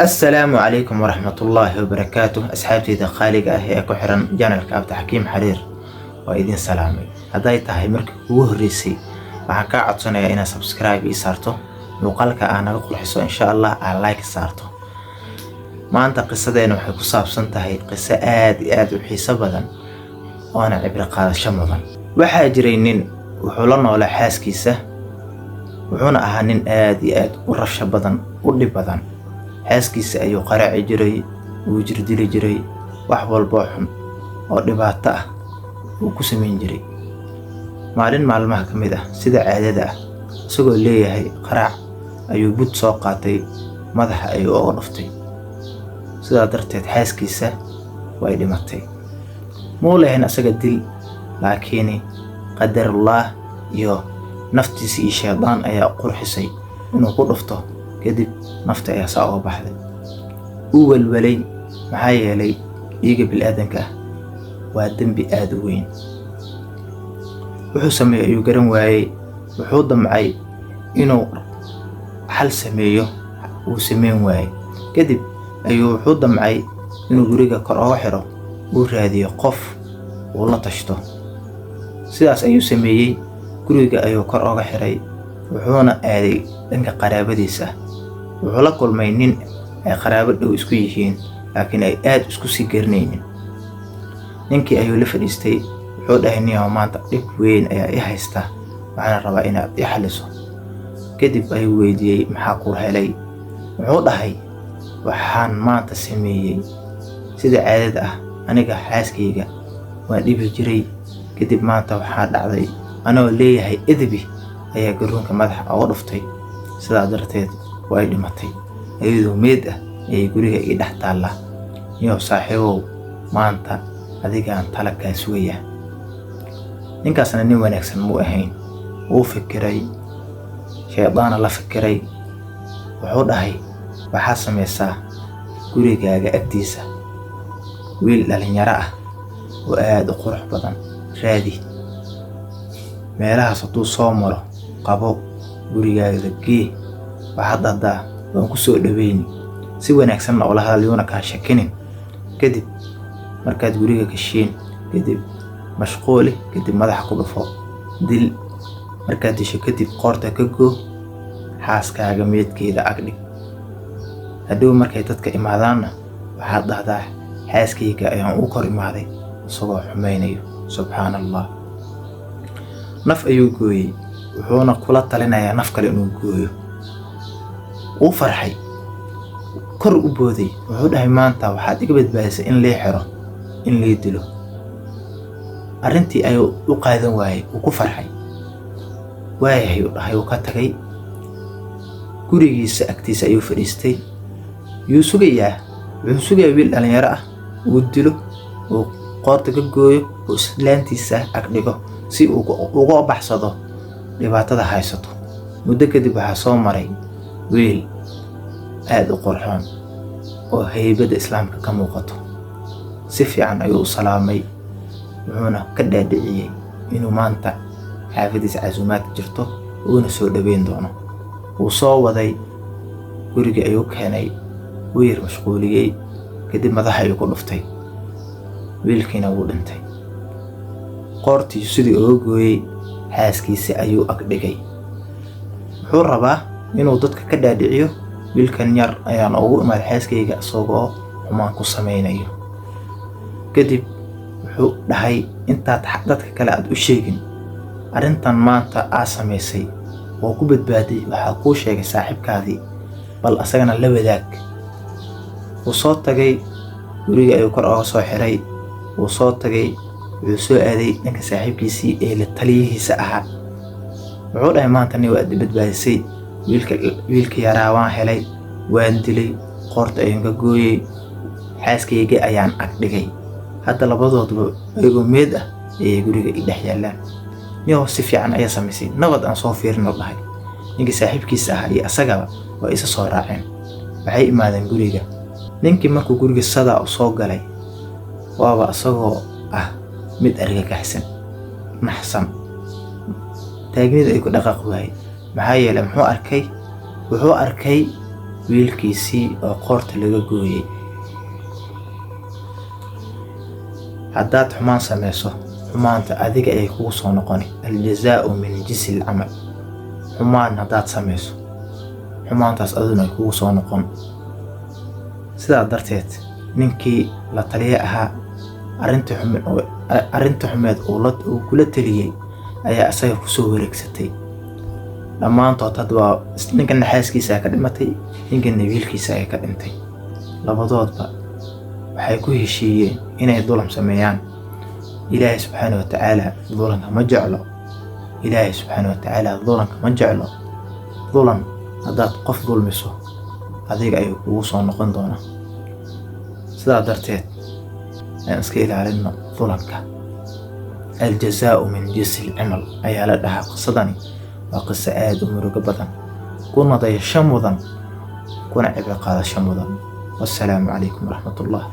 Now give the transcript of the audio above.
السلام عليكم ورحمة الله وبركاته. أصحابتي دقالق هي كحرن جانل كابت حكيم حرير وإذن سلامي هداي تاهي مركب وهريسي waxaan ka codsanayaa inaad subscribe ii saarto muuqaalka aan naga qurxiso insha Allah aan like saarto. maanta qisadeena waxay ku saabsan tahay qiso aad iyo aad u xiiso badan oo aan cibro qaadasho mudan. waxaa jiray nin wuxuu la noolaa xaaskiisa wuxuuna ahaa nin aad iyo aad u rabsho badan u dhib badan. xaaskiisa ayuu qaraaci jiray uu jirdili jiray wax walba xun oo dhibaato ah uu ku sameyn jiray. maalin maalmaha ka mid ah sida caadada ah isagoo leeyahay qaraac ayuu bud soo qaatay madaxa ayuu uga dhuftay. sidaa darteed xaaskiisa way dhimatay. muu lahayn asaga dil laakiin qadarullah iyo naftiisa iyo shaydaan ayaa qurxisay inuu ku dhufto kadib nafta ayaa saa uga baxday. uu walwalay maxaa yeelay dhiigga bilaadanka waa dembi aad u weyn. wuxuu sameeyay ayuu garan waayay. wuxuu damcay inuu xal sameeyo uu sameyn waayay. kadib ayuu wuxuu damcay inuu guriga kor uga xiro uu raadiyo qof uu la tashto. sidaas ayuu sameeyay. guriga ayuu kor uga xiray wuxuuna aaday dhanka qaraabadiisa. wuxuu la kulmay nin ay qaraabo dhow isku yihiin laakiin ay aad isku sii garanaynin. ninkii ayuu la fadhiistay wuxuu dhahay niyow maanta dhib weyn ayaa i haysta waxaan rabaa inaad i xaliso. kadib ayuu weydiiyey maxaa ku helay. wuxuu dhahay waxaan maanta sameeyay sida caadada ah aniga xaaskayga waan dhibi jiray. kadib maanta waxaa dhacday anoo leeyahay edbi ayaa garoonka madaxa uga dhuftay. sidaa darteed way dhimatay iyadoo meed ah ayay guriga ii dhex taallaa. niyow saaxiibow maanta adigaan tala kaa sugaya. ninkaasna nin wanaagsan muu ahayn. wuu fikiray shaydaana la fikiray. wuxuu dhahay waxaa samaysaa gurigaaga agtiisa wiil dhalinyaro ah oo aad u qurux badan raadi. meelahaas hadduu soo maro qabo gurigaaga gee waxaad dhahdaa waan ku soo dhaweyni si wanaagsanna ula hadal yuuna kaa shakinin. kadib markaad guriga gashiin kadib mashquuli kadib madaxa ku dhufo dil. markaad disho kadib qoorta ka goo xaaskaaga meedkeeda agdhig. hadhow markay dadka imaadaanna waxaad dhahdaa xaaskayga ayaan u kor imaaday isagoo xumaynayo. subxaan allah. naf ayuu gooyey wuxuuna kula talinayaa naf kale inuu gooyo. wuu farxay kor u booday wuxuu dhahay maanta waxaad iga badbaadisay in lii xiro in lii dilo. arrintii ayuu u qaadan waayay wuu ku farxay. waayahay u dhahay wuu ka tagay. gurigiisa agtiisa ayuu fadhiistay. wuxuu sugayaa wiil dhalinyaro ah uu dilo uu qoorta ka gooyo uu islaantiisa agdhigo si uu uga baxsado dhibaatada haysato. muddo kadib waxaa soo maray wiil aad u qurxoon oo haybada islaamka ka muuqato. si fiican ayuu u salaamay wuxuuna ka dhaadhiciyey inuu maanta xaafadiisa casuumaad jirto uuna soo dhaweyn doono. wuu soo waday guriga ayuu keenay wuu yar mashquuliyey kadib madaxa ayuu ku dhuftay. wiilkiina wuu dhintay. qoortii sidii uga gooyey xaaskiisa ayuu agdhigay. wuxuu rabaa inuu dadka ka dhaadhiciyo wiilkan yar ayaan ugu imaad xaaskayga isagoo xumaan ku samaynayo. kadib wuxuu dhahay intaad dadka kale aad u sheegin arrintan maanta aad samaysay oo ku badbaaday waxaa kuu sheegay saaxiibkaadii bal asagana la wadaag. wuu soo tagay guriga ayuu kor uga soo xiray. wuu soo tagay wuxuu soo aaday dhanka saaxiibkiisii ee la taliyihiisa ahaa. wuxuu dhahay maanta nin waad badbaadisay wiilka yaraa waan helay waan dilay qoorta ayaan ka gooyey xaaskayga ayaan agdhigay. hadda labadooduba ayagoo meed ah ayay guriga i dhex yaallaan. niyow si fiican ayaa samaysay nabad aan soo fiirino dhahay. ninkii saaxiibkiisa ahaa iyo asagaba waa isa soo raaceen. waxay imaadeen guriga. ninkii markuu guriga sadaa u soo galay waaba isagoo ah mid argagaxsan naxsan taagnida ay ku dhaqaaq waayay. maxaa yeelay wuxuu arkay wiilkiisii oo qoorta laga gooyay. haddaad xumaan samayso xumaanta adiga ay kugu soo noqoni. aljazaa'u min jinsil camal. xumaan haddaad samayso xumaantaas aduna ay kugu soo noqon. sidaa darteed ninkii la taliye ahaa arrinta xumeed uu kula taliyey ayaa isaga kusoo wareegsatay. dhammaantood hadda waa ninkana xaaskiisa ka dhimatay, ninkana wiilkiisa ay ka dhintay. labadoodba waxay ku heshiiyeen inay dulam sameeyaan. ilaahay subxaanahu wa tacaala dulanka ma jeclo. ilaahay subxaanahu wa tacaala dulanka ma jeclo. dulan haddaad qof dulmiso adiga ayuu kugu soo noqon doonaa. sidaa darteed aan iska ilaalino dulanka. aljazaa'u min jinsil camal ayaa la dhahaa. qisadani waa qiso aad u murugo badan, kuna dayasho mudan, kuna cibro qaadasho mudan. wassalaamu calaykum waraxmatullah.